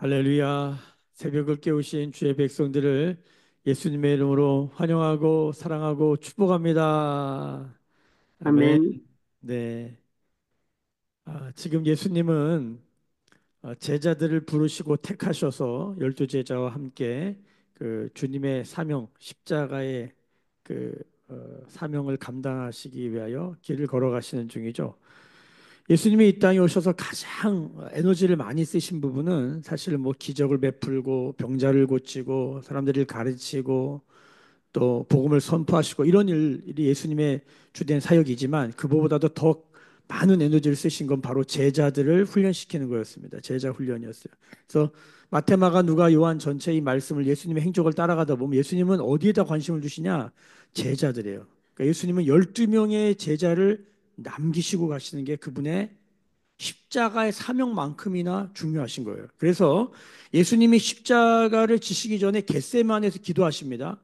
할렐루야. 새벽을 깨우신 주의 백성들을 예수님의 이름으로 환영하고 사랑하고 축복합니다. 아멘. 아멘. 네. 지금 예수님은 제자들을 부르시고 택하셔서 열두 제자와 함께 그 주님의 사명, 십자가의 그 사명을 감당하시기 위하여 길을 걸어가시는 중이죠. 예수님이 이 땅에 오셔서 가장 에너지를 많이 쓰신 부분은 사실 뭐 기적을 베풀고 병자를 고치고 사람들을 가르치고 또 복음을 선포하시고 이런 일이 예수님의 주된 사역이지만 그보다도 더 많은 에너지를 쓰신 건 바로 제자들을 훈련시키는 거였습니다. 제자 훈련이었어요. 그래서 마테마가 누가 요한 전체 이 말씀을 예수님의 행적을 따라가다 보면 예수님은 어디에다 관심을 두시냐? 제자들이에요. 그러니까 예수님은 12명의 제자를 남기시고 가시는 게 그분의 십자가의 사명만큼이나 중요하신 거예요. 그래서 예수님이 십자가를 지시기 전에 겟세마네에서 기도하십니다.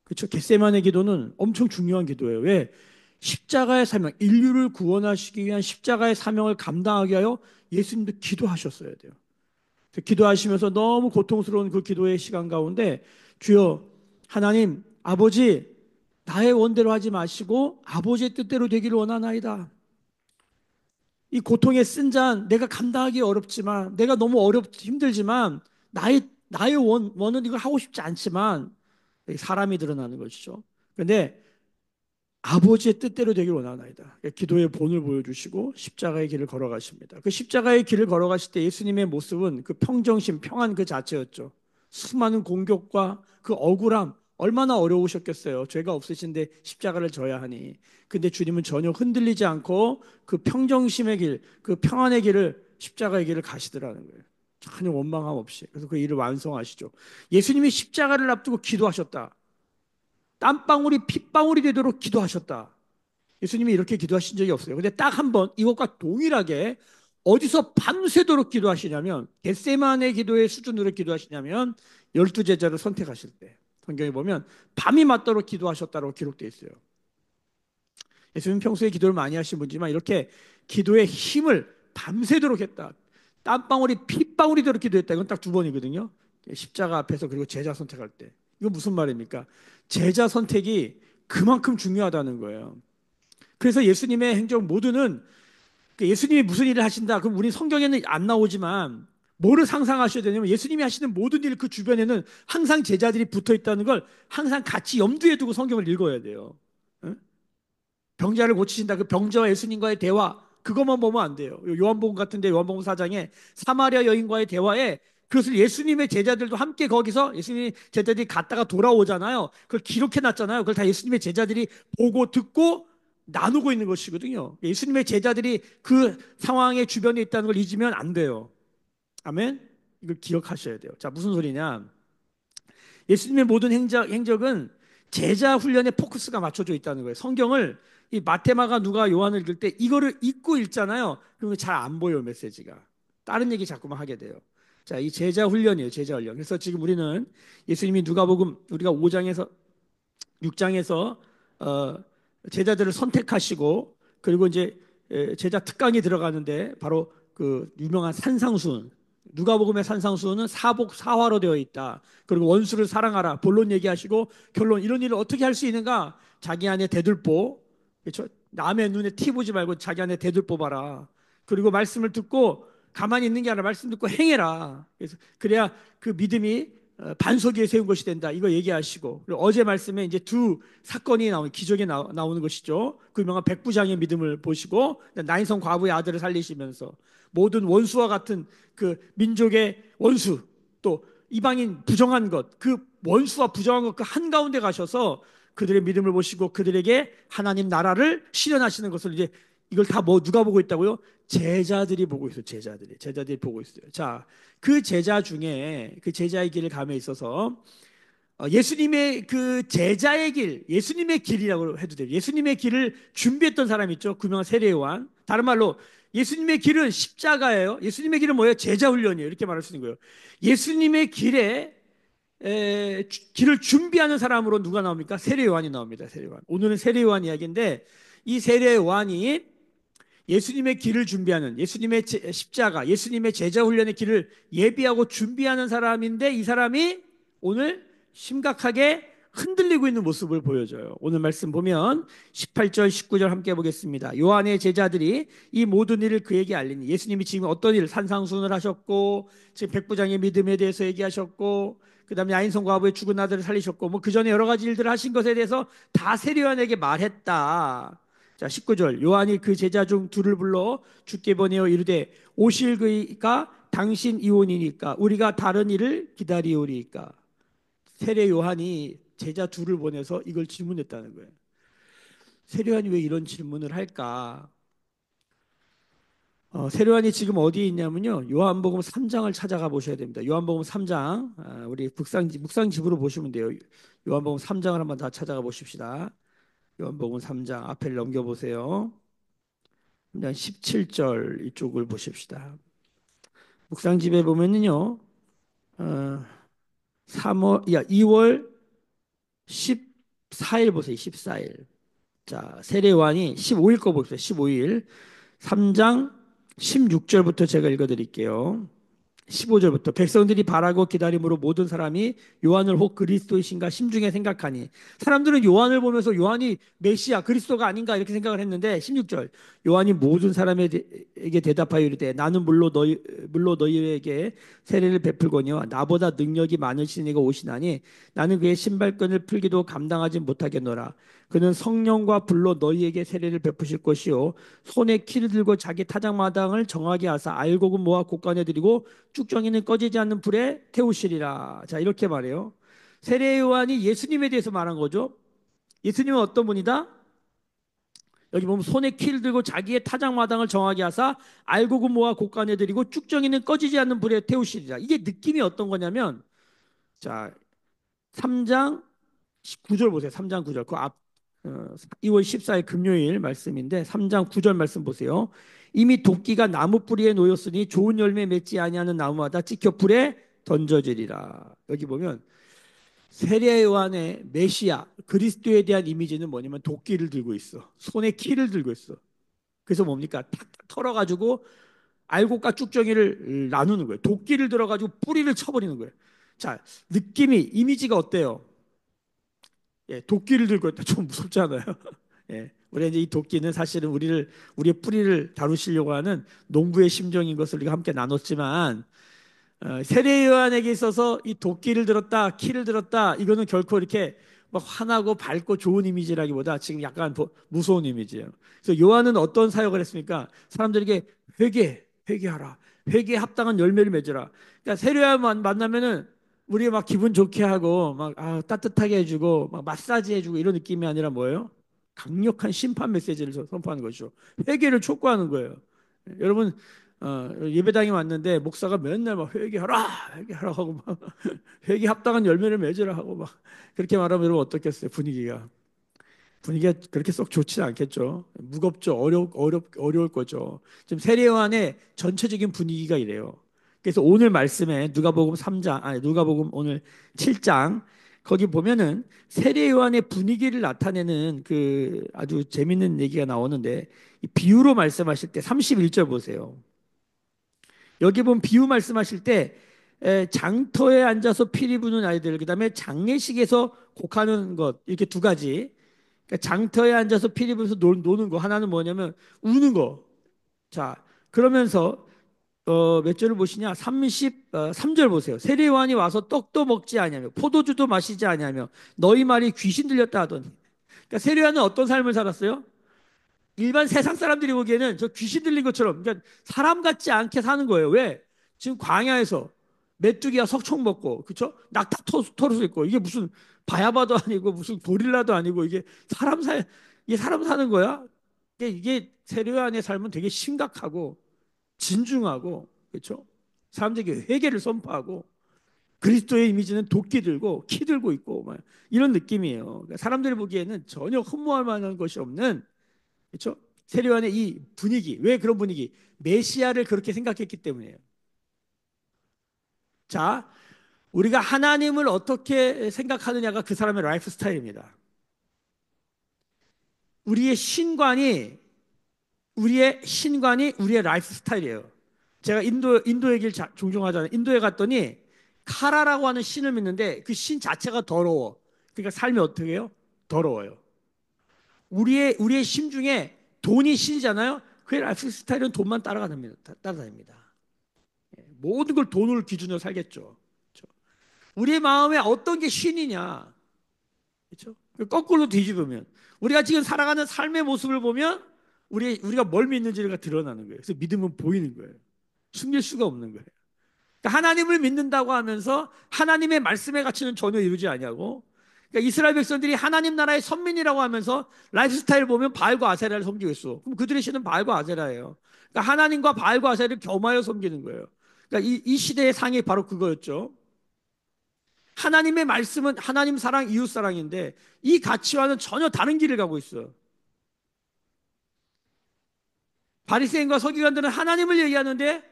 그렇죠? 겟세마네 기도는 엄청 중요한 기도예요. 왜? 십자가의 사명, 인류를 구원하시기 위한 십자가의 사명을 감당하기 위하여 예수님도 기도하셨어야 돼요. 기도하시면서 너무 고통스러운 그 기도의 시간 가운데 주여 하나님 아버지 나의 원대로 하지 마시고 아버지의 뜻대로 되기를 원하나이다. 이 고통의 쓴 잔 내가 감당하기 어렵지만 내가 너무 힘들지만 나의 원은 이걸 하고 싶지 않지만 사람이 드러나는 것이죠. 그런데 아버지의 뜻대로 되길 원하나이다. 기도의 본을 보여주시고 십자가의 길을 걸어가십니다. 그 십자가의 길을 걸어가실 때 예수님의 모습은 그 평정심, 평안 그 자체였죠. 수많은 공격과 그 억울함 얼마나 어려우셨겠어요. 죄가 없으신데 십자가를 져야 하니. 근데 주님은 전혀 흔들리지 않고 그 평정심의 길, 그 평안의 길을 십자가의 길을 가시더라는 거예요. 전혀 원망함 없이. 그래서 그 일을 완성하시죠. 예수님이 십자가를 앞두고 기도하셨다. 땀방울이 핏방울이 되도록 기도하셨다. 예수님이 이렇게 기도하신 적이 없어요. 근데 딱 한 번 이것과 동일하게 어디서 밤새도록 기도하시냐면 겟세마네 기도의 수준으로 기도하시냐면 열두 제자를 선택하실 때 성경에 보면 밤이 맞도록 기도하셨다고 기록되어 있어요. 예수님 평소에 기도를 많이 하신 분이지만 이렇게 기도의 힘을 밤새도록 했다. 땀방울이 핏방울이 되도록 기도했다. 이건 딱 두 번이거든요. 십자가 앞에서 그리고 제자 선택할 때. 이건 무슨 말입니까? 제자 선택이 그만큼 중요하다는 거예요. 그래서 예수님의 행적 모두는 예수님이 무슨 일을 하신다. 그럼 우리 성경에는 안 나오지만 뭐를 상상하셔야 되냐면 예수님이 하시는 모든 일 그 주변에는 항상 제자들이 붙어 있다는 걸 항상 같이 염두에 두고 성경을 읽어야 돼요. 응? 병자를 고치신다. 그 병자와 예수님과의 대화 그것만 보면 안 돼요. 요한복음 같은데 요한복음 4장에 사마리아 여인과의 대화에 그것을 예수님의 제자들도 함께 거기서 예수님의 제자들이 갔다가 돌아오잖아요. 그걸 기록해 놨잖아요. 그걸 다 예수님의 제자들이 보고 듣고 나누고 있는 것이거든요. 예수님의 제자들이 그 상황의 주변에 있다는 걸 잊으면 안 돼요. 아멘. 이걸 기억하셔야 돼요. 자, 무슨 소리냐? 예수님의 모든 행적은 제자 훈련에 포커스가 맞춰져 있다는 거예요. 성경을 이 마테마가 누가 요한을 읽을 때 이거를 읽고 읽잖아요. 그러면 잘 안 보여요, 메시지가. 다른 얘기 자꾸만 하게 돼요. 자, 이 제자 훈련이에요, 제자 훈련. 그래서 지금 우리는 예수님이 누가복음 우리가 5장에서 6장에서 제자들을 선택하시고 그리고 이제 제자 특강이 들어가는데 바로 그 유명한 산상수훈 누가복음의 산상수훈은 사복 사화로 되어 있다. 그리고 원수를 사랑하라. 본론 얘기하시고 결론 이런 일을 어떻게 할 수 있는가? 자기 안에 대들보. 그렇죠? 남의 눈에 티 보지 말고 자기 안에 대들보 봐라. 그리고 말씀을 듣고 가만히 있는 게 아니라 말씀 듣고 행해라. 그래서 그래야 그 믿음이 반석 위에 세운 것이 된다. 이거 얘기하시고 그리고 어제 말씀에 이제 두 사건이 나오는 기적이 나오는 것이죠. 그 유명한 백부장의 믿음을 보시고 나인성 과부의 아들을 살리시면서 모든 원수와 같은 그 민족의 원수 또 이방인 부정한 것 그 원수와 부정한 것 그 한가운데 가셔서 그들의 믿음을 보시고 그들에게 하나님 나라를 실현하시는 것을 이제 이걸 다 뭐 누가 보고 있다고요? 제자들이 보고 있어요. 제자들이 보고 있어요. 자, 그 제자 중에 그 제자의 길을 감에 있어서 예수님의 그 제자의 길, 예수님의 길이라고 해도 돼요. 예수님의 길을 준비했던 사람 있죠. 그 유명한 세례 요한. 다른 말로 예수님의 길은 십자가예요. 예수님의 길은 뭐예요? 제자 훈련이에요. 이렇게 말할 수 있는 거예요. 예수님의 길을 준비하는 사람으로 누가 나옵니까? 세례 요한이 나옵니다. 세례 요한. 오늘은 세례 요한 이야기인데 이 세례 요한이 예수님의 길을 준비하는, 예수님의 십자가, 예수님의 제자 훈련의 길을 예비하고 준비하는 사람인데, 이 사람이 오늘 심각하게 흔들리고 있는 모습을 보여줘요. 오늘 말씀 보면 18절 19절 함께 보겠습니다. 요한의 제자들이 이 모든 일을 그에게 알리니, 예수님이 지금 어떤 일, 산상수훈을 하셨고 지금 백부장의 믿음에 대해서 얘기하셨고, 그 다음에 야인성 과부의 죽은 아들을 살리셨고, 뭐 그 전에 여러 가지 일들을 하신 것에 대해서 다 세례요한에게 말했다. 자, 19절. 요한이 그 제자 중 둘을 불러 주께 보내어 이르되, 오실 그이가 당신 이온이니까 우리가 다른 일을 기다리오리이까. 세례 요한이 제자 둘을 보내서 이걸 질문했다는 거예요. 세례 요한이 왜 이런 질문을 할까? 세례 요한이 지금 어디에 있냐면요, 요한복음 3장을 찾아가 보셔야 됩니다. 요한복음 3장, 우리 묵상집으로 보시면 돼요. 요한복음 3장을 한번 다 찾아가 보십시다. 요한복음 3장 앞을 넘겨보세요. 17절 이쪽을 보십시다. 묵상집에 보면은요, 어, 2월 14일 보세요. 14일. 자, 세례요한이 15일 거 봅시다. 15일. 3장 16절부터 제가 읽어드릴게요. 15절부터 백성들이 바라고 기다림으로 모든 사람이 요한을 혹 그리스도이신가 심중에 생각하니, 사람들은 요한을 보면서 요한이 메시아 그리스도가 아닌가 이렇게 생각을 했는데, 16절 요한이 모든 사람에게 대답하여 이르되, 나는 물로 너희에게 세례를 베풀거니와 나보다 능력이 많으신 이가 오시나니 나는 그의 신발끈을 풀기도 감당하지 못하겠노라. 그는 성령과 불로 너희에게 세례를 베푸실 것이요 손에 키를 들고 자기 타작마당을 정하게 하사 알곡은 모아 곳간에 들이고 쭉정이는 꺼지지 않는 불에 태우시리라. 자, 이렇게 말해요. 세례 요한이 예수님에 대해서 말한 거죠. 예수님은 어떤 분이다? 여기 보면 손에 키를 들고 자기의 타작마당을 정하게 하사 알곡은 모아 곳간에 들이고 쭉정이는 꺼지지 않는 불에 태우시리라. 이게 느낌이 어떤 거냐면, 자, 3장 9절 보세요. 3장 9절. 그 앞, 2월 14일 금요일 말씀인데 3장 9절 말씀 보세요. 이미 도끼가 나무 뿌리에 놓였으니 좋은 열매 맺지 아니하는 나무마다 찍혀 불에 던져지리라. 여기 보면 세례 요한의 메시아 그리스도에 대한 이미지는 뭐냐면 도끼를 들고 있어. 손에 키를 들고 있어. 그래서 뭡니까? 탁탁 털어가지고 알곡과 쭉정이를 나누는 거예요. 도끼를 들어가지고 뿌리를 쳐버리는 거예요. 자, 느낌이 이미지가 어때요? 예, 도끼를 들고 있다. 좀 무섭잖아요. 예, 우리 이제 이 도끼는 사실은 우리의 뿌리를 다루시려고 하는 농부의 심정인 것을 우리가 함께 나눴지만, 세례 요한에게 있어서 이 도끼를 들었다, 키를 들었다, 이거는 결코 이렇게 막 환하고 밝고 좋은 이미지라기보다 지금 약간 무서운 이미지예요. 그래서 요한은 어떤 사역을 했습니까? 사람들에게 회개하라, 회개에 합당한 열매를 맺으라. 그러니까 세례 요한 만나면은 우리 막 기분 좋게 하고 막 따뜻하게 해주고 막 마사지 해주고 이런 느낌이 아니라 뭐예요? 강력한 심판 메시지를 선포하는 것이죠. 회개를 촉구하는 거예요. 여러분, 예배당에 왔는데 목사가 맨날 막 회개하라 하고 막 회개 합당한 열매를 맺으라 하고 막 그렇게 말하면 여러분 어떻겠어요? 분위기가 그렇게 썩 좋지 않겠죠. 무겁죠. 어려울 거죠. 지금 세례 요한의 전체적인 분위기가 이래요. 그래서 오늘 말씀에 누가복음 3장, 누가복음 오늘 7장, 거기 보면은 세례 요한의 분위기를 나타내는 그 아주 재밌는 얘기가 나오는데, 이 비유로 말씀하실 때 31절 보세요. 여기 보면 비유 말씀하실 때 장터에 앉아서 피리 부는 아이들, 그다음에 장례식에서 곡하는 것, 이렇게 두 가지. 그러니까 장터에 앉아서 피리 부면서 노는 거, 하나는 뭐냐면 우는 거. 자, 그러면서 몇 절을 보시냐? 33절 보세요. 세례 요한이 와서 떡도 먹지 아니하며 포도주도 마시지 아니하며 너희 말이 귀신 들렸다 하더니. 그러니까 세례 요한은 어떤 삶을 살았어요? 일반 세상 사람들이 보기에는 저 귀신 들린 것처럼, 그러니까 사람 같지 않게 사는 거예요. 왜? 지금 광야에서 메뚜기가 석총 먹고, 그쵸? 낙타 털수 있고, 이게 무슨 바야바도 아니고 무슨 고릴라도 아니고, 이게 사람 사는 거야? 이게 세례요한의 삶은 되게 심각하고 진중하고, 그렇죠? 사람들에게 회개를 선포하고, 그리스도의 이미지는 도끼 들고 키 들고 있고 막 이런 느낌이에요. 그러니까 사람들이 보기에는 전혀 흠모할 만한 것이 없는, 그렇죠? 세례요한의 이 분위기, 왜 그런 분위기? 메시아를 그렇게 생각했기 때문이에요. 자, 우리가 하나님을 어떻게 생각하느냐가 그 사람의 라이프 스타일입니다. 우리의 신관이 우리의 신관이 우리의 라이프 스타일이에요. 제가 인도 얘기를 종종 하잖아요. 인도에 갔더니 카라라고 하는 신을 믿는데 그 신 자체가 더러워. 그러니까 삶이 어떻게 해요? 더러워요. 우리의 심 중에 돈이 신이잖아요. 그의 라이프 스타일은 돈만 따라다닙니다. 모든 걸 돈을 기준으로 살겠죠. 그렇죠? 우리의 마음에 어떤 게 신이냐? 그렇죠? 거꾸로 뒤집으면 우리가 지금 살아가는 삶의 모습을 보면 우리가 뭘 믿는지가 드러나는 거예요. 그래서 믿음은 보이는 거예요. 숨길 수가 없는 거예요. 그러니까 하나님을 믿는다고 하면서 하나님의 말씀의 가치는 전혀 이루지 아니하고, 그러니까 이스라엘 백성들이 하나님 나라의 선민이라고 하면서 라이프 스타일 보면 바알과 아세라를 섬기고 있어. 그럼 그들의 신은 바알과 아세라예요. 그러니까 하나님과 바알과 아세라를 겸하여 섬기는 거예요. 그러니까 이 시대의 상이 바로 그거였죠. 하나님의 말씀은 하나님 사랑, 이웃 사랑인데 이 가치와는 전혀 다른 길을 가고 있어요. 바리새인과 서기관들은 하나님을 얘기하는데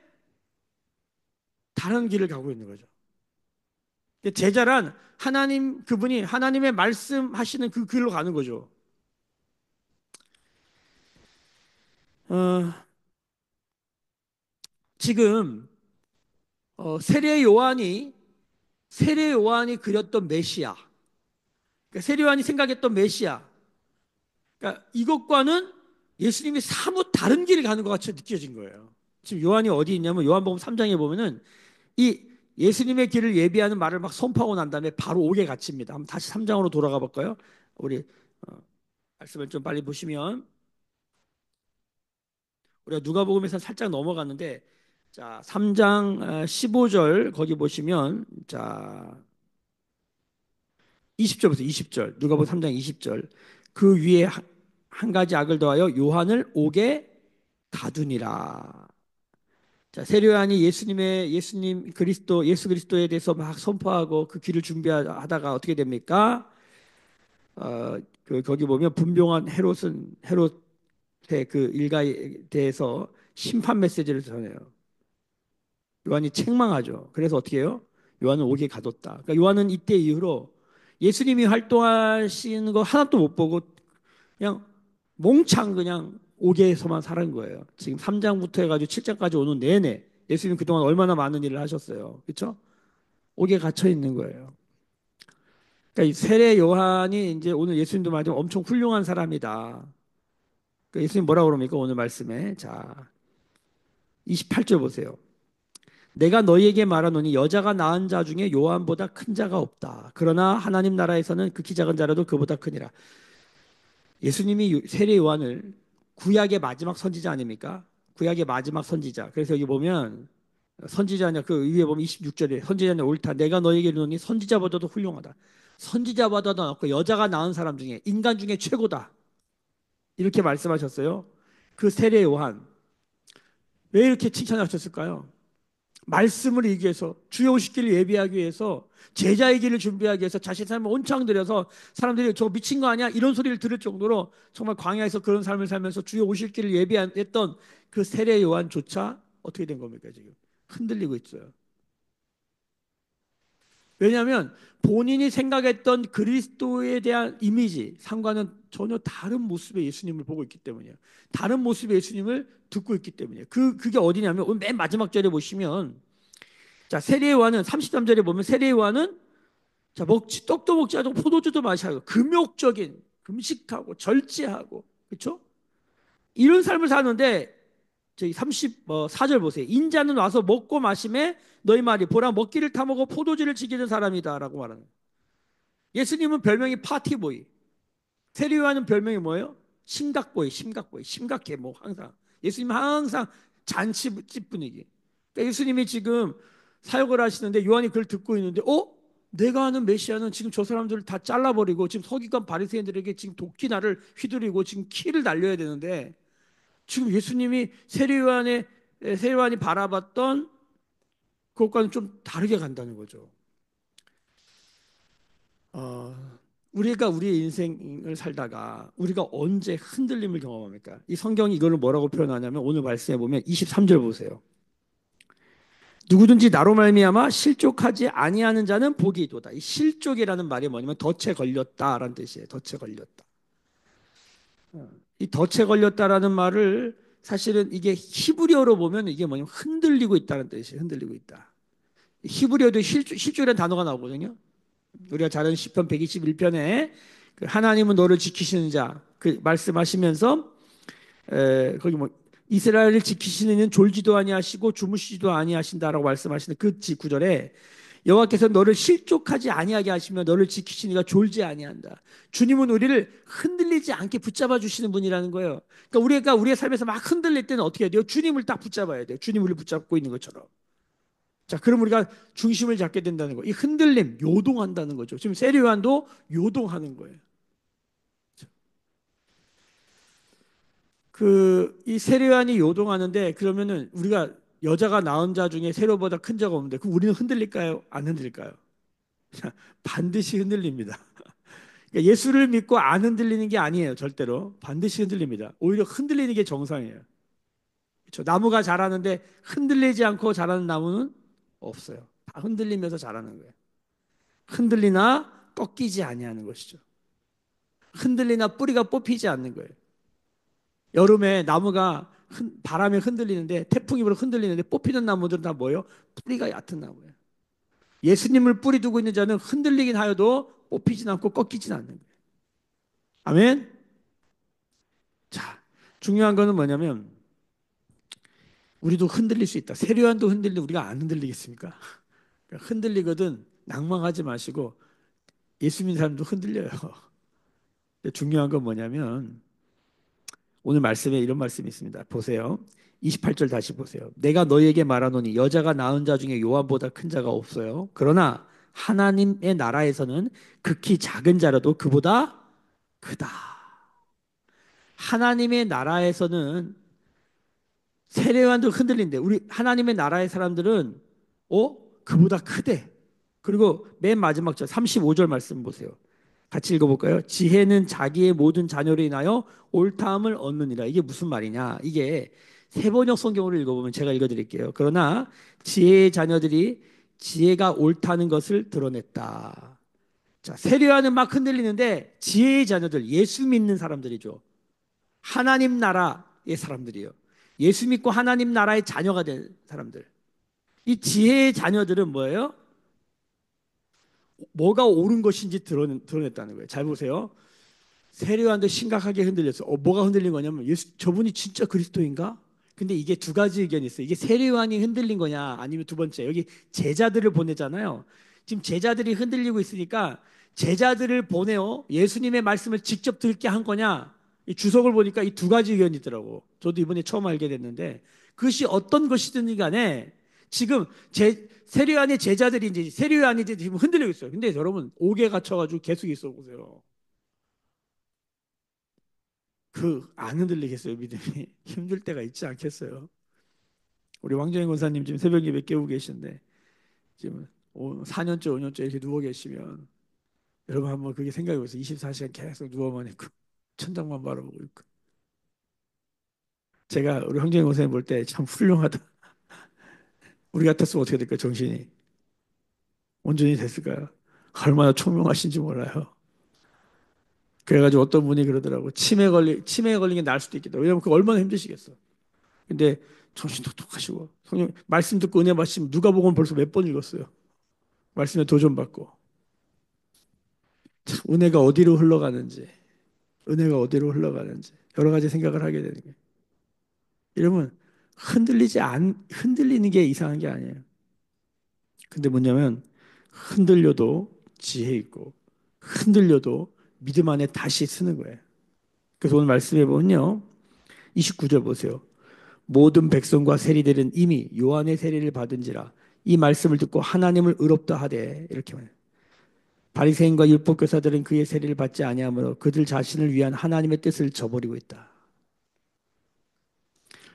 다른 길을 가고 있는 거죠. 제자란 그분이 하나님의 말씀하시는 그 길로 가는 거죠. 어, 지금 세례 요한이 그렸던 메시아, 그러니까 세례 요한이 생각했던 메시아, 그러니까 이것과는 예수님이 사뭇 다른 길을 가는 것 같이 느껴진 거예요. 지금 요한이 어디 있냐면 요한복음 3장에 보면은 이 예수님의 길을 예비하는 말을 막 선포하고 난 다음에 바로 옥에 갇힙니다. 한번 다시 3장으로 돌아가 볼까요? 우리 어, 말씀을 좀 빨리 보시면 우리가 누가복음에서 살짝 넘어갔는데, 자 3장 15절 거기 보시면, 자 20절부터 20절, 누가복음 3장 20절, 그 위에 한 가지 악을 더하여 요한을 옥에 가두니라. 자, 세례요한이 예수 그리스도에 대해서 막 선포하고 그 길을 준비하다가 어떻게 됩니까? 거기 보면 분병한 헤롯의 그 일가에 대해서 심판 메시지를 전해요. 요한이 책망하죠. 그래서 어떻게 해요? 요한은 옥에 가뒀다. 그러니까 요한은 이때 이후로 예수님이 활동하시는 거 하나도 못 보고 그냥 몽창 그냥 옥에서만 살은 거예요. 지금 3장부터 해가지고 7장까지 오는 내내 예수님 그동안 얼마나 많은 일을 하셨어요. 그렇죠? 옥에 갇혀 있는 거예요. 그러니까 이 세례 요한이 이제 오늘 예수님도 말하지만 엄청 훌륭한 사람이다. 그러니까 예수님 뭐라고 그럽니까? 오늘 말씀에. 자, 28절 보세요. 내가 너희에게 말하노니 여자가 낳은 자 중에 요한보다 큰 자가 없다. 그러나 하나님 나라에서는 극히 작은 자라도 그보다 크니라. 예수님이 세례 요한을 구약의 마지막 선지자 아닙니까? 구약의 마지막 선지자. 그래서 여기 보면 선지자냐, 그 위에 보면 26절에 선지자냐 옳다. 내가 너에게 이르노니 선지자보다도 훌륭하다. 선지자보다도 낫고 여자가 낳은 사람 중에 인간 중에 최고다. 이렇게 말씀하셨어요. 그 세례 요한 왜 이렇게 칭찬하셨을까요? 말씀을 이기 위해서, 주의 오실 길을 예비하기 위해서, 제자의 길을 준비하기 위해서 자신의 삶을 온창 들여서 사람들이 저 미친 거 아니야? 이런 소리를 들을 정도로 정말 광야에서 그런 삶을 살면서 주의 오실 길을 예비했던 그 세례 요한조차 어떻게 된 겁니까? 지금 흔들리고 있어요. 왜냐하면 본인이 생각했던 그리스도에 대한 이미지 상과는 전혀 다른 모습의 예수님을 보고 있기 때문이에요. 다른 모습의 예수님을 듣고 있기 때문이에요. 그게 어디냐면 오늘 맨 마지막 절에 보시면, 자 세례 요한은 33절에 보면 세례 요한은 자 떡도 먹지 않고 포도주도 마시고 금욕적인, 금식하고 절제하고, 그렇죠? 이런 삶을 사는데 저기 34절 보세요. 인자는 와서 먹고 마심에 너희 말이 보라 먹기를 타먹어 포도주를 즐기는 사람이다라고 말하는 거예요. 예수님은 별명이 파티보이, 세례 요한은 별명이 뭐예요? 심각보이, 심각해 뭐 항상. 예수님은 항상 잔치집 분위기. 그러니까 예수님이 지금 사역을 하시는데 요한이 그걸 듣고 있는데, 내가 아는 메시아는 지금 저 사람들을 다 잘라버리고 지금 서기관 바리새인들에게 지금 도끼날을 휘두르고 지금 키를 날려야 되는데, 지금 예수님이 세례 요한이 바라봤던 그것과는 좀 다르게 간다는 거죠. 어, 우리가 우리의 인생을 살다가 우리가 언제 흔들림을 경험합니까? 이 성경이 이걸 뭐라고 표현하냐면 오늘 말씀해 보면 23절 보세요. 누구든지 나로 말미암아 실족하지 아니하는 자는 복이 있도다. 이 실족이라는 말이 뭐냐면 덫에 걸렸다라는 뜻이에요. 덫에 걸렸다. 이 덫에 걸렸다라는 말을 사실은 이게 히브리어로 보면 이게 뭐냐면 흔들리고 있다는 뜻이에요. 흔들리고 있다. 히브리어도 실주라는 단어가 나오거든요. 우리가 잘 아는 시편 121편에 하나님은 너를 지키시는 자 그 말씀하시면서 거기 뭐 이스라엘을 지키시는 이는 졸지도 아니하시고 주무시지도 아니하신다라고 말씀하시는 그 구절에 여호와께서 너를 실족하지 아니하게 하시며 너를 지키시니가 졸지 아니한다. 주님은 우리를 흔들리지 않게 붙잡아 주시는 분이라는 거예요. 그러니까 우리가 우리의 삶에서 막 흔들릴 때는 어떻게 해야 돼요? 주님을 딱 붙잡아야 돼요. 주님 우리를 붙잡고 있는 것처럼. 자, 그럼 우리가 중심을 잡게 된다는 거. 이 흔들림, 요동한다는 거죠. 지금 세례요한도 요동하는 거예요. 이 세례요한이 요동하는데 그러면은 우리가 여자가 낳은 자 중에 세로보다 큰 자가 없는데 그럼 우리는 흔들릴까요? 안 흔들릴까요? 반드시 흔들립니다. 그러니까 예수를 믿고 안 흔들리는 게 아니에요. 절대로. 반드시 흔들립니다. 오히려 흔들리는 게 정상이에요. 그렇죠? 나무가 자라는데 흔들리지 않고 자라는 나무는 없어요. 다 흔들리면서 자라는 거예요. 흔들리나 꺾이지 아니하는 것이죠. 흔들리나 뿌리가 뽑히지 않는 거예요. 여름에 나무가 바람에 흔들리는데 태풍이 불어 흔들리는데 뽑히는 나무들은 다 뭐예요? 뿌리가 얕은 나무예요. 예수님을 뿌리 두고 있는 자는 흔들리긴 하여도 뽑히진 않고 꺾이진 않는 거예요. 아멘. 자, 중요한 거는 뭐냐면 우리도 흔들릴 수 있다. 세례요한도 흔들리는데 우리가 안 흔들리겠습니까? 그러니까 흔들리거든 낭망하지 마시고 예수 믿는 사람도 흔들려요. 근데 중요한 건 뭐냐면 오늘 말씀에 이런 말씀이 있습니다. 보세요. 28절 다시 보세요. 내가 너희에게 말하노니 여자가 낳은 자 중에 요한보다 큰 자가 없어요. 그러나 하나님의 나라에서는 극히 작은 자라도 그보다 크다. 하나님의 나라에서는 세례요한도 흔들린대. 우리 하나님의 나라의 사람들은 그보다 크대. 그리고 맨 마지막 절 35절 말씀 보세요. 같이 읽어볼까요? 지혜는 자기의 모든 자녀로 인하여 옳다함을 얻느니라. 이게 무슨 말이냐? 이게 세번역 성경으로 읽어보면 제가 읽어드릴게요. 그러나 지혜의 자녀들이 지혜가 옳다는 것을 드러냈다. 자, 세례요한은 막 흔들리는데 지혜의 자녀들, 예수 믿는 사람들이죠. 하나님 나라의 사람들이요. 예수 믿고 하나님 나라의 자녀가 된 사람들. 이 지혜의 자녀들은 뭐예요? 뭐가 옳은 것인지 드러냈다는 거예요. 잘 보세요. 세례요한도 심각하게 흔들렸어. 뭐가 흔들린 거냐면 저분이 진짜 그리스도인가? 근데 이게 두 가지 의견이 있어요. 이게 세례요한이 흔들린 거냐 아니면 두 번째 여기 제자들을 보내잖아요. 지금 제자들이 흔들리고 있으니까 제자들을 보내요. 예수님의 말씀을 직접 듣게 한 거냐? 이 주석을 보니까 이 두 가지 의견이 있더라고. 저도 이번에 처음 알게 됐는데 그것이 어떤 것이든지 간에 지금 세례요한의 제자들이 이제 세례요한이 이제 지금 흔들리고 있어요. 근데 여러분 옥에 갇혀가지고 계속 있어 보세요. 안 흔들리겠어요, 믿음이. 힘들 때가 있지 않겠어요. 우리 왕정인 권사님 지금 새벽 예배 깨우고 계신데 지금 4년째 5년째 이렇게 누워 계시면 여러분 한번 그게 생각해 보세요. 24시간 계속 누워만 있고 천장만 바라보고 있고. 제가 우리 황정인 권사님 볼 때 참 훌륭하다. 우리 같았으면 어떻게 될까요? 정신이 온전히 됐을까요? 얼마나 총명하신지 몰라요. 그래가지고 어떤 분이 그러더라고. 치매에 걸린 게 나을 수도 있겠다. 왜냐면 그 얼마나 힘드시겠어. 근데 정신 똑똑하시고 성령 말씀 듣고 은혜 받으시면 누가복음 벌써 몇 번 읽었어요. 말씀에 도전 받고 참 은혜가 어디로 흘러가는지 은혜가 어디로 흘러가는지 여러 가지 생각을 하게 되는 거예요. 이러면 흔들리는 게 이상한 게 아니에요. 근데 뭐냐면 흔들려도 지혜 있고 흔들려도 믿음 안에 다시 쓰는 거예요. 그래서 오늘 말씀해 보면요. 29절 보세요. 모든 백성과 세리들은 이미 요한의 세례를 받은지라 이 말씀을 듣고 하나님을 의롭다 하되 이렇게 말해요. 바리새인과 율법 교사들은 그의 세례를 받지 아니하므로 그들 자신을 위한 하나님의 뜻을 저버리고 있다.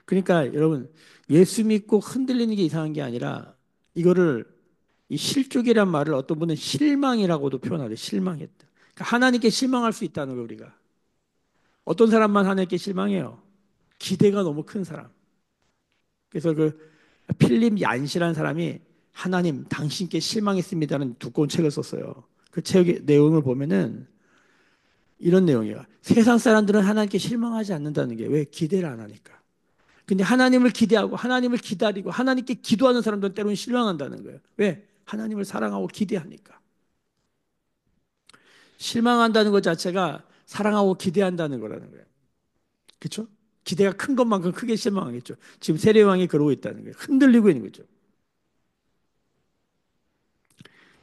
그러니까 여러분 예수 믿고 흔들리는 게 이상한 게 아니라 이거를 이 실족이란 말을 어떤 분은 실망이라고도 표현하죠. 실망했다. 그러니까 하나님께 실망할 수 있다는 거 우리가. 어떤 사람만 하나님께 실망해요. 기대가 너무 큰 사람. 그래서 필립 얀시라는 사람이 하나님 당신께 실망했습니다는 두꺼운 책을 썼어요. 그 책의 내용을 보면은 이런 내용이에요. 세상 사람들은 하나님께 실망하지 않는다는 게 왜 기대를 안 하니까. 근데 하나님을 기대하고 하나님을 기다리고 하나님께 기도하는 사람들은 때로는 실망한다는 거예요. 왜? 하나님을 사랑하고 기대하니까. 실망한다는 것 자체가 사랑하고 기대한다는 거라는 거예요. 그렇죠? 기대가 큰 것만큼 크게 실망하겠죠. 지금 세례왕이 그러고 있다는 거예요. 흔들리고 있는 거죠.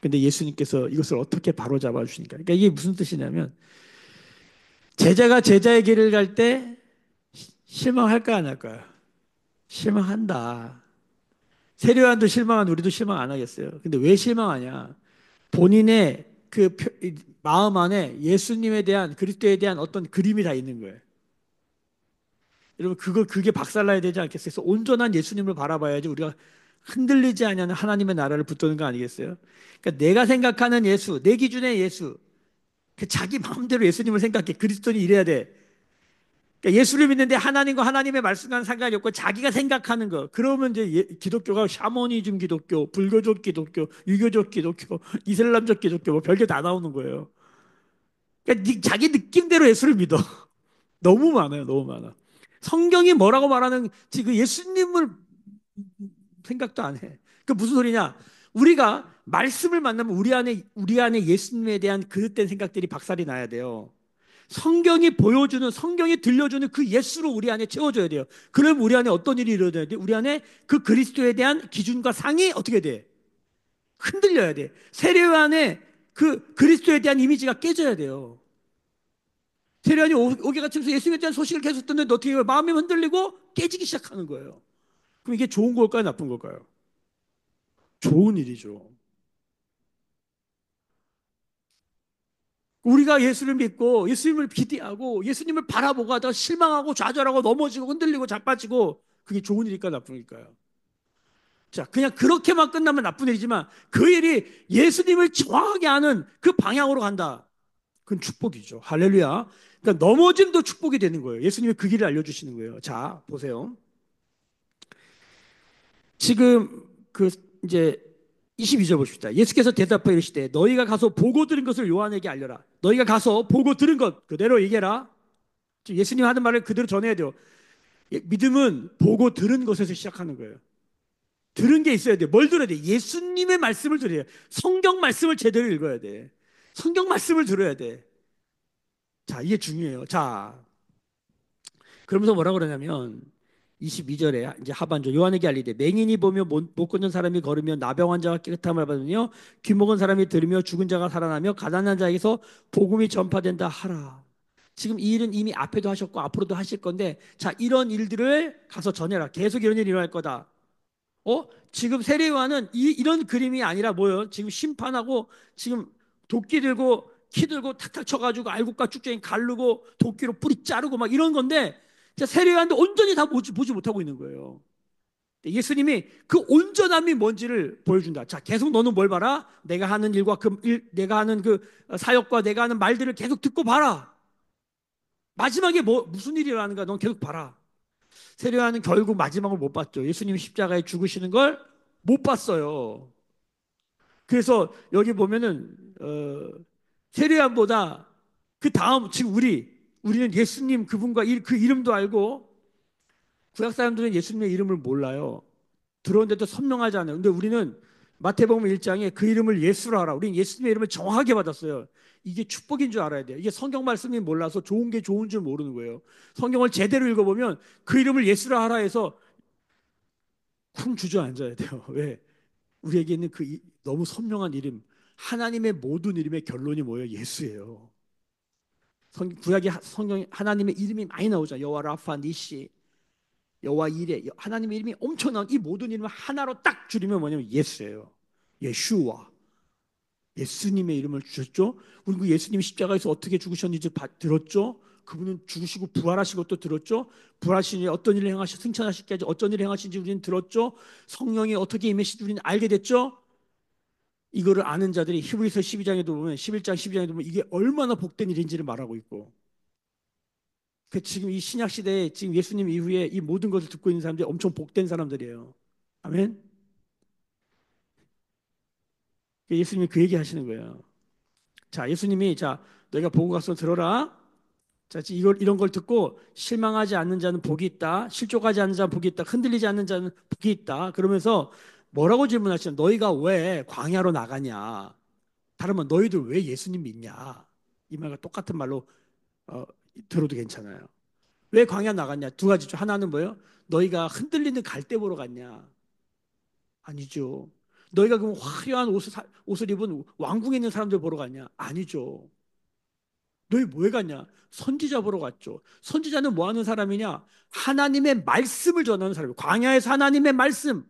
근데 예수님께서 이것을 어떻게 바로잡아 주시니까. 그러니까 이게 무슨 뜻이냐면 제자가 제자의 길을 갈 때 실망할까 안 할까요? 실망한다. 세례요한도 실망한 우리도 실망 안 하겠어요. 근데 왜 실망하냐? 본인의 마음 안에 예수님에 대한 그리스도에 대한 어떤 그림이 다 있는 거예요. 여러분 그게 박살나야 되지 않겠어요? 그래서 온전한 예수님을 바라봐야지 우리가 흔들리지 않냐는 하나님의 나라를 붙드는 거 아니겠어요? 그러니까 내가 생각하는 예수, 내 기준의 예수, 그 자기 마음대로 예수님을 생각해. 그리스도인이 이래야 돼. 그러니까 예수를 믿는데 하나님과 하나님의 말씀과는 상관이 없고 자기가 생각하는 거. 그러면 이제 기독교가 샤머니즘 기독교, 불교적 기독교, 유교적 기독교, 이슬람적 기독교 뭐 별게 다 나오는 거예요. 그러니까 자기 느낌대로 예수를 믿어. 너무 많아요, 너무 많아. 성경이 뭐라고 말하는 지금 예수님을 생각도 안 해. 그 무슨 소리냐? 우리가 말씀을 만나면 우리 안에 예수님에 대한 그릇된 생각들이 박살이 나야 돼요. 성경이 보여주는 성경이 들려주는 그 예수로 우리 안에 채워져야 돼요. 그럼 우리 안에 어떤 일이 일어나야 돼? 우리 안에 그 그리스도에 대한 기준과 상이 어떻게 돼? 흔들려야 돼. 세례요한의 그 그리스도에 대한 이미지가 깨져야 돼요. 세례요한이 오개가 치면서 예수님에 대한 소식을 계속 듣는데 어떻게 해요? 마음이 흔들리고 깨지기 시작하는 거예요. 그럼 이게 좋은 걸까요? 나쁜 걸까요? 좋은 일이죠. 우리가 예수를 믿고 예수님을 기대하고 예수님을 바라보고 하다가 실망하고 좌절하고 넘어지고 흔들리고 자빠지고 그게 좋은 일일까 나쁜 일일까요? 자, 그냥 그렇게만 끝나면 나쁜 일이지만 그 일이 예수님을 정확하게 아는 그 방향으로 간다. 그건 축복이죠. 할렐루야. 그러니까 넘어짐도 축복이 되는 거예요. 예수님이 그 길을 알려주시는 거예요. 자, 보세요. 지금 그 이제 22절 보십시다. 예수께서 대답하여 이르시되 너희가 가서 보고 들은 것을 요한에게 알려라. 너희가 가서 보고 들은 것 그대로 얘기해라. 예수님 하는 말을 그대로 전해야 돼요. 믿음은 보고 들은 것에서 시작하는 거예요. 들은 게 있어야 돼. 뭘 들어야 돼? 예수님의 말씀을 들어야 돼. 성경 말씀을 제대로 읽어야 돼. 성경 말씀을 들어야 돼. 자, 이게 중요해요. 자, 그러면서 뭐라 그러냐면 22절에 이제 하반절 요한에게 알리되 맹인이 보며 못 걷는 사람이 걸으며 나병 환자가 깨끗함을 받으며 귀먹은 사람이 들으며 죽은 자가 살아나며 가난한 자에게서 복음이 전파된다 하라. 지금 이 일은 이미 앞에도 하셨고 앞으로도 하실 건데 자 이런 일들을 가서 전해라. 계속 이런 일이 일어날 거다. 지금 세례요한은 이런 그림이 아니라 뭐예요? 지금 심판하고 지금 도끼 들고 키 들고 탁탁 쳐가지고 알곡과 쭉정이 가르고 도끼로 뿌리 자르고 막 이런 건데 세례요한도 온전히 다 보지 못하고 있는 거예요. 예수님이 그 온전함이 뭔지를 보여준다. 자, 계속 너는 뭘 봐라? 내가 하는 일과 내가 하는 그 사역과 내가 하는 말들을 계속 듣고 봐라. 마지막에 무슨 일이 일어나는가? 넌 계속 봐라. 세례요한은 결국 마지막을 못 봤죠. 예수님이 십자가에 죽으시는 걸 못 봤어요. 그래서 여기 보면은 세례요한보다 그 다음 지금 우리는 예수님 그분과 그 이름도 알고 구약 사람들은 예수님의 이름을 몰라요. 들었는데도 선명하지 않아요. 근데 우리는 마태복음 1장에 그 이름을 예수라 하라. 우리는 예수님의 이름을 정확하게 받았어요. 이게 축복인 줄 알아야 돼요. 이게 성경 말씀이 몰라서 좋은 게 좋은 줄 모르는 거예요. 성경을 제대로 읽어보면 그 이름을 예수라 하라 해서 쿵 주저앉아야 돼요. 왜? 우리에게 있는 너무 선명한 이름, 하나님의 모든 이름의 결론이 뭐예요? 예수예요. 구약의 성경 하나님의 이름이 많이 나오죠. 여호와 라파 니시, 여호와 이레, 하나님의 이름이 엄청난 이 모든 이름을 하나로 딱 줄이면 뭐냐면 예수예요. 예슈와. 예수님의 이름을 주셨죠. 우리 그 예수님이 십자가에서 어떻게 죽으셨는지 들었죠. 그분은 죽으시고 부활하신 것도 들었죠. 부활하시니 어떤 일을 행하시 승천하시기까지 어떤 일을 행하신지 우리는 들었죠. 성령이 어떻게 임하신지 우리는 알게 됐죠. 이거를 아는 자들이 히브리서 12장에도 보면 11장 12장에도 보면 이게 얼마나 복된 일인지를 말하고 있고 지금 이 신약 시대에 지금 예수님 이후에 이 모든 것을 듣고 있는 사람들이 엄청 복된 사람들이에요. 아멘. 예수님이 그 얘기 하시는 거예요. 자, 예수님이 자 너희가 보고 가서 들어라. 자, 이런 걸 듣고 실망하지 않는 자는 복이 있다. 실족하지 않는 자는 복이 있다. 흔들리지 않는 자는 복이 있다. 그러면서 뭐라고 질문하시냐? 너희가 왜 광야로 나가냐? 다른 말 너희들 왜 예수님 믿냐? 이 말과 똑같은 말로 어, 들어도 괜찮아요. 왜 광야 나갔냐? 두 가지죠. 하나는 뭐예요? 너희가 흔들리는 갈대 보러 갔냐? 아니죠. 너희가 그럼 화려한 옷을 입은 왕궁에 있는 사람들 보러 갔냐? 아니죠. 너희 뭐해 갔냐? 선지자 보러 갔죠. 선지자는 뭐 하는 사람이냐? 하나님의 말씀을 전하는 사람이에요. 광야에서 하나님의 말씀,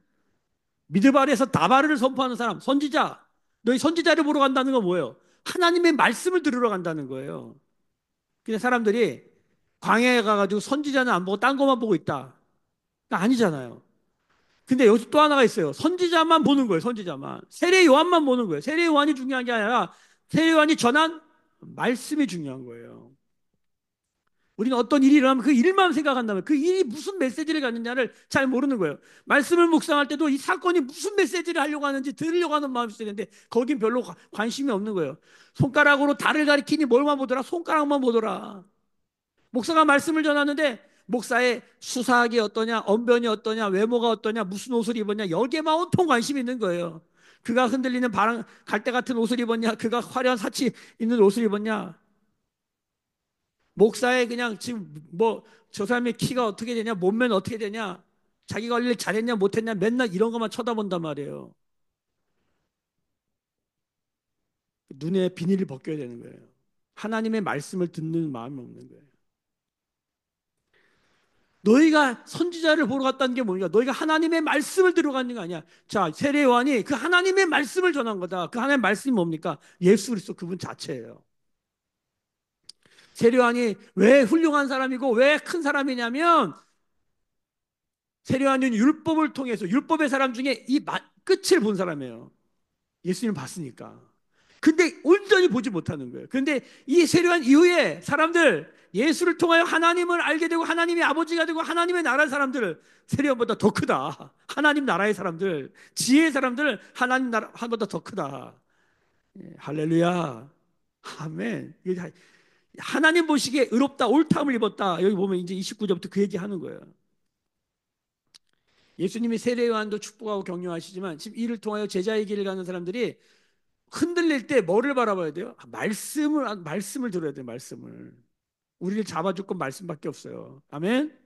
미드바리에서 다바르를 선포하는 사람, 선지자. 너희 선지자를 보러 간다는 건 뭐예요? 하나님의 말씀을 들으러 간다는 거예요. 근데 사람들이 광야에 가가지고 선지자는 안 보고 딴 것만 보고 있다. 아니잖아요. 근데 여기서 또 하나가 있어요. 선지자만 보는 거예요. 선지자만. 세례 요한만 보는 거예요. 세례 요한이 중요한 게 아니라 세례 요한이 전한 말씀이 중요한 거예요. 우리는 어떤 일이 일어나면 그 일만 생각한다면 그 일이 무슨 메시지를 갖느냐를 잘 모르는 거예요. 말씀을 묵상할 때도 이 사건이 무슨 메시지를 하려고 하는지 들으려고 하는 마음이 있어야 되는데 거긴 별로 관심이 없는 거예요. 손가락으로 달을 가리키니 뭘만 보더라? 손가락만 보더라. 목사가 말씀을 전하는데 목사의 수사학이 어떠냐, 언변이 어떠냐, 외모가 어떠냐, 무슨 옷을 입었냐 여기에만 온통 관심이 있는 거예요. 그가 흔들리는 바람 갈대 같은 옷을 입었냐, 그가 화려한 사치 있는 옷을 입었냐, 목사의 그냥 지금 뭐 저 사람의 키가 어떻게 되냐, 몸매는 어떻게 되냐, 자기 관리를 잘했냐 못했냐 맨날 이런 것만 쳐다본단 말이에요. 눈에 비닐을 벗겨야 되는 거예요. 하나님의 말씀을 듣는 마음이 없는 거예요. 너희가 선지자를 보러 갔다는 게 뭐냐? 너희가 하나님의 말씀을 들어가는 거 아니야. 자, 세례 요한이 그 하나님의 말씀을 전한 거다. 그 하나님의 말씀이 뭡니까? 예수 그리스도 그분 자체예요. 세례 요한이 왜 훌륭한 사람이고 왜 큰 사람이냐면 세례 요한은 율법을 통해서 율법의 사람 중에 이 끝을 본 사람이에요. 예수님을 봤으니까. 근데 온전히 보지 못하는 거예요. 그런데 이 세례요한 이후에 사람들 예수를 통하여 하나님을 알게 되고 하나님의 아버지가 되고 하나님의 나라의 사람들 세례요한보다 더 크다. 하나님 나라의 사람들, 지혜의 사람들 하나님 나라보다 더 크다. 예, 할렐루야. 아멘. 하나님 보시기에 의롭다, 옳다함을 입었다. 여기 보면 이제 29절부터 그 얘기하는 거예요. 예수님이 세례요한도 축복하고 격려하시지만 지금 이를 통하여 제자의 길을 가는 사람들이 흔들릴 때 뭐를 바라봐야 돼요? 말씀을 들어야 돼요. 말씀을. 우리를 잡아줄 건 말씀밖에 없어요. 아멘.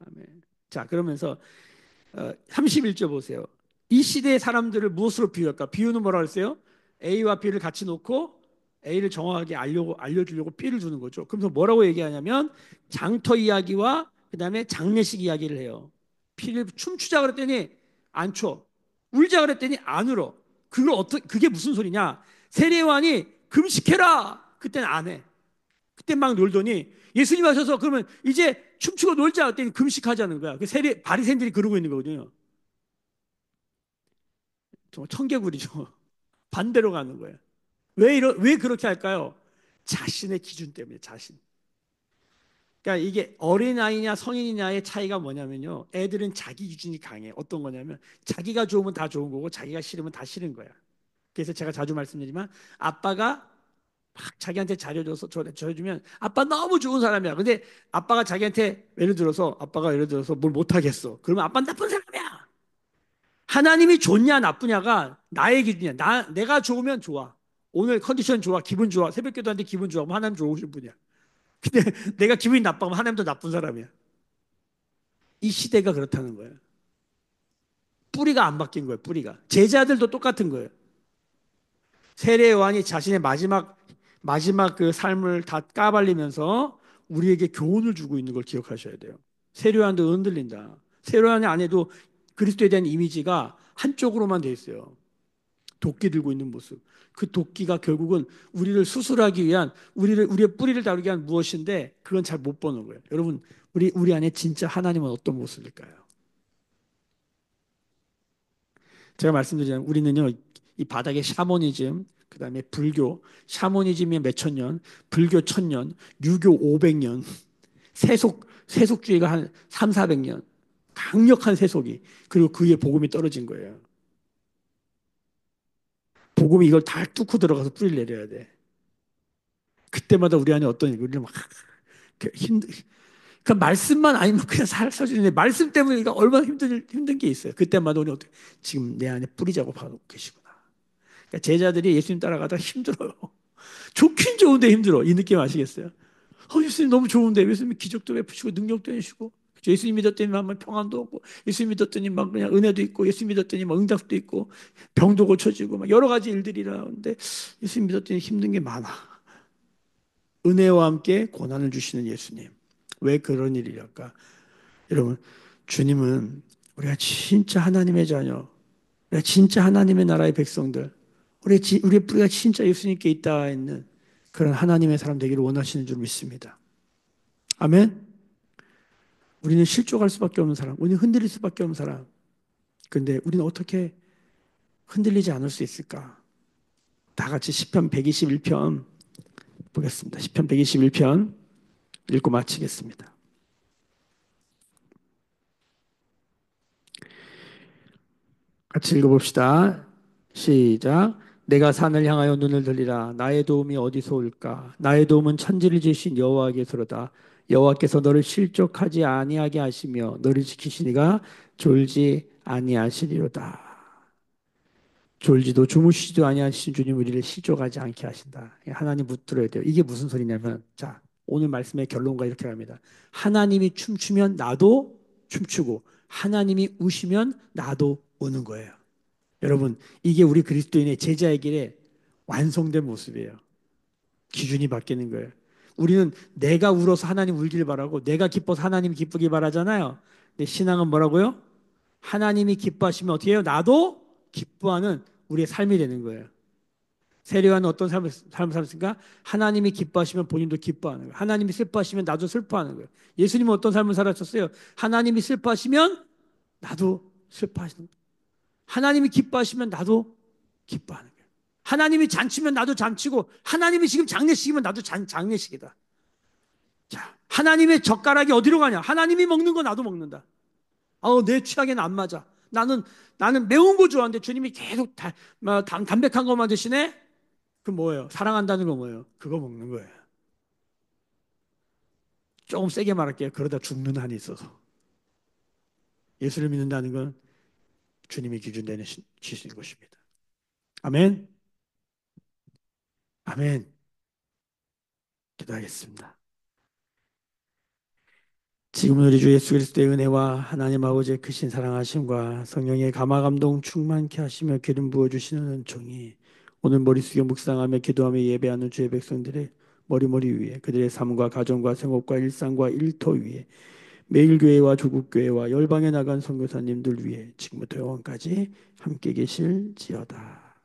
아멘. 자, 그러면서 31절 보세요. 이 시대의 사람들을 무엇으로 비유할까? 비유는 뭐라 그랬어요? A와 B를 같이 놓고 A를 정확하게 알려주려고 B를 주는 거죠. 그래서 뭐라고 얘기하냐면 장터 이야기와 그다음에 장례식 이야기를 해요. B를 춤추자 그랬더니 안 춰. 울자 그랬더니 안 울어. 그게 무슨 소리냐? 세례요한이 금식해라. 그때는 안 해. 그때 막 놀더니 예수님 하셔서 그러면 이제 춤추고 놀자 그랬더니 금식하자는 거야. 그 바리새인들이 그러고 있는 거거든요. 정말 청개구리죠. 반대로 가는 거예요. 왜 그렇게 할까요? 자신의 기준 때문에 자신. 그러니까 이게 어린아이냐 성인이냐의 차이가 뭐냐면요. 애들은 자기 기준이 강해. 어떤 거냐면 자기가 좋으면 다 좋은 거고 자기가 싫으면 다 싫은 거야. 그래서 제가 자주 말씀드리지만 아빠가 막 자기한테 잘해줘서 저해주면 아빠 너무 좋은 사람이야. 근데 아빠가 예를 들어서 뭘 못하겠어. 그러면 아빠는 나쁜 사람이야. 하나님이 좋냐 나쁘냐가 나의 기준이야. 내가 좋으면 좋아. 오늘 컨디션 좋아, 기분 좋아. 새벽기도하는데 기분 좋아. 그럼 하나님 좋으신 분이야. 근데 내가 기분이 나빠면 하나님도 나쁜 사람이야. 이 시대가 그렇다는 거예요. 뿌리가 안 바뀐 거예요. 뿌리가. 제자들도 똑같은 거예요. 세례 요한이 자신의 마지막 그 삶을 다 까발리면서 우리에게 교훈을 주고 있는 걸 기억하셔야 돼요. 세례 요한도 흔들린다. 세례 요한 안에도 그리스도에 대한 이미지가 한쪽으로만 돼 있어요. 도끼 들고 있는 모습. 그 도끼가 결국은 우리를 수술하기 위한 우리의 뿌리를 다루기 위한 무엇인데 그건 잘 못 보는 거예요. 여러분 우리 안에 진짜 하나님은 어떤 모습일까요? 제가 말씀드리자면 우리는요 이 바닥에 샤머니즘 그다음에 불교 샤머니즘이 몇천 년, 불교 1000년, 유교 500년, 세속주의가 한 3, 400년 강력한 세속이 그리고 그 위에 복음이 떨어진 거예요. 복음이 이걸 다 뚫고 들어가서 뿌리를 내려야 돼. 그때마다 우리 안에 어떤 우리를 막 그러니까 말씀만 아니면 그냥 살아주는데 말씀 때문에 그러니까 얼마나 힘든 게 있어요. 그때마다 우리 어떻게 지금 내 안에 뿌리 작업하고 계시구나. 그러니까 제자들이 예수님 따라가다 힘들어요. 좋긴 좋은데 힘들어. 이 느낌 아시겠어요? 예수님 너무 좋은데 예수님 기적도 베푸시고 능력도 해주시고 예수님 믿었더니 막 평안도 없고 예수님 믿었더니 막 그냥 은혜도 있고 예수님 믿었더니 막 응답도 있고 병도 고쳐지고 막 여러 가지 일들이라는데 예수님 믿었더니 힘든 게 많아. 은혜와 함께 고난을 주시는 예수님. 왜 그런 일이랄까? 여러분, 주님은 우리가 진짜 하나님의 자녀, 우리가 진짜 하나님의 나라의 백성들, 우리의 뿌리가 진짜 예수님께 있다 있는 그런 하나님의 사람 되기를 원하시는 줄 믿습니다. 아멘. 우리는 실족할 수밖에 없는 사람, 우리는 흔들릴 수밖에 없는 사람. 근데 우리는 어떻게 흔들리지 않을 수 있을까? 다 같이 시편 121편 보겠습니다. 시편 121편 읽고 마치겠습니다. 같이 읽어봅시다. 시작. 내가 산을 향하여 눈을 들리라. 나의 도움이 어디서 올까? 나의 도움은 천지를 지으신 여호와께서로다. 여호와께서 너를 실족하지 아니하게 하시며 너를 지키시니가 졸지 아니하시리로다. 졸지도 주무시지도 아니하신 주님 우리를 실족하지 않게 하신다. 하나님 붙들어야 돼요. 이게 무슨 소리냐면 자 오늘 말씀의 결론과 이렇게 합니다. 하나님이 춤추면 나도 춤추고 하나님이 우시면 나도 우는 거예요. 여러분 이게 우리 그리스도인의 제자의 길에 완성된 모습이에요. 기준이 바뀌는 거예요. 우리는 내가 울어서 하나님 울길 바라고 내가 기뻐서 하나님 기쁘길 바라잖아요. 근데 신앙은 뭐라고요? 하나님이 기뻐하시면 어떻게 해요? 나도 기뻐하는 우리의 삶이 되는 거예요. 세례요한은 어떤 삶을 살았습니까? 하나님이 기뻐하시면 본인도 기뻐하는 거예요. 하나님이 슬퍼하시면 나도 슬퍼하는 거예요. 예수님은 어떤 삶을 살았었어요? 하나님이 슬퍼하시면 나도 슬퍼하시는 거예요. 하나님이 기뻐하시면 나도 기뻐하는 거예요. 하나님이 잔치면 나도 잔치고 하나님이 지금 장례식이면 나도 장례식이다. 자, 하나님의 젓가락이 어디로 가냐? 하나님이 먹는 거 나도 먹는다. 내 취향에는 안 맞아. 나는 매운 거 좋아하는데 주님이 계속 담백한 것만 드시네? 그 뭐예요? 사랑한다는 거 뭐예요? 그거 먹는 거예요. 조금 세게 말할게요. 그러다 죽는 한이 있어서. 예수를 믿는다는 건 주님이 기준 되는 지신 것입니다. 아멘. 아멘. 기도하겠습니다. 지금은 우리 주 예수 그리스도의 은혜와 하나님 아버지의 크신 사랑하심과 성령의 감화감동 충만케 하시며 기름 부어주시는 은총이 오늘 머리 숙여 묵상하며 기도하며 예배하는 주의 백성들의 머리 위에 그들의 삶과 가정과 생업과 일상과 일터 위에 매일 교회와 조국 교회와 열방에 나간 선교사님들 위해 지금부터 영원까지 함께 계실지어다.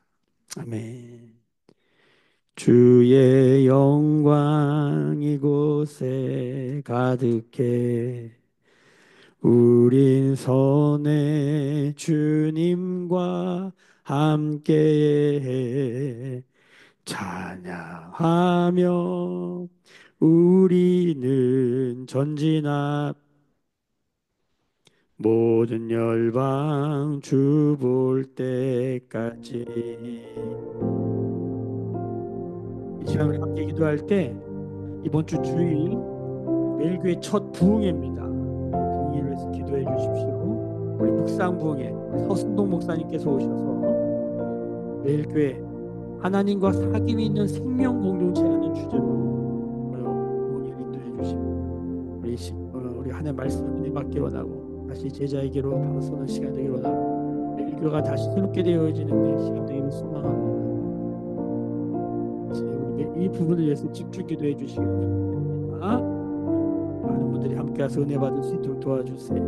아멘. 주의 영광 이곳에 가득해 우린 선의 주님과 함께 찬양하며 우리는 전진합 모든 열방 주 볼 때까지. 이 시간 우리 함께 기도할 때 이번 주 주일 매일교회 첫 부흥회입니다. 부흥회를 위해서 기도해 주십시오. 우리 묵상 부흥회 서순동 목사님께서 오셔서 매일교회 하나님과 사귐이 있는 생명 공동체라는 주제로 부흥회를 인도해 주시고 우리 하나님 말씀 은혜 받기 원하고 다시 제자에게로 다가서는 시간 되기를 원하고 매일교회가 다시 새롭게 되어지는 시간 되기를 소망합니다. 이 부분을 위해서 집중 기도해 주시기 바랍니다. 많은 분들이 함께해서 은혜 받을 수 있도록 도와주세요.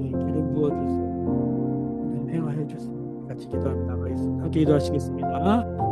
기름 부어주세요. 행하여 주세요. 같이 기도하며 나가겠습니다. 함께 기도하시겠습니다.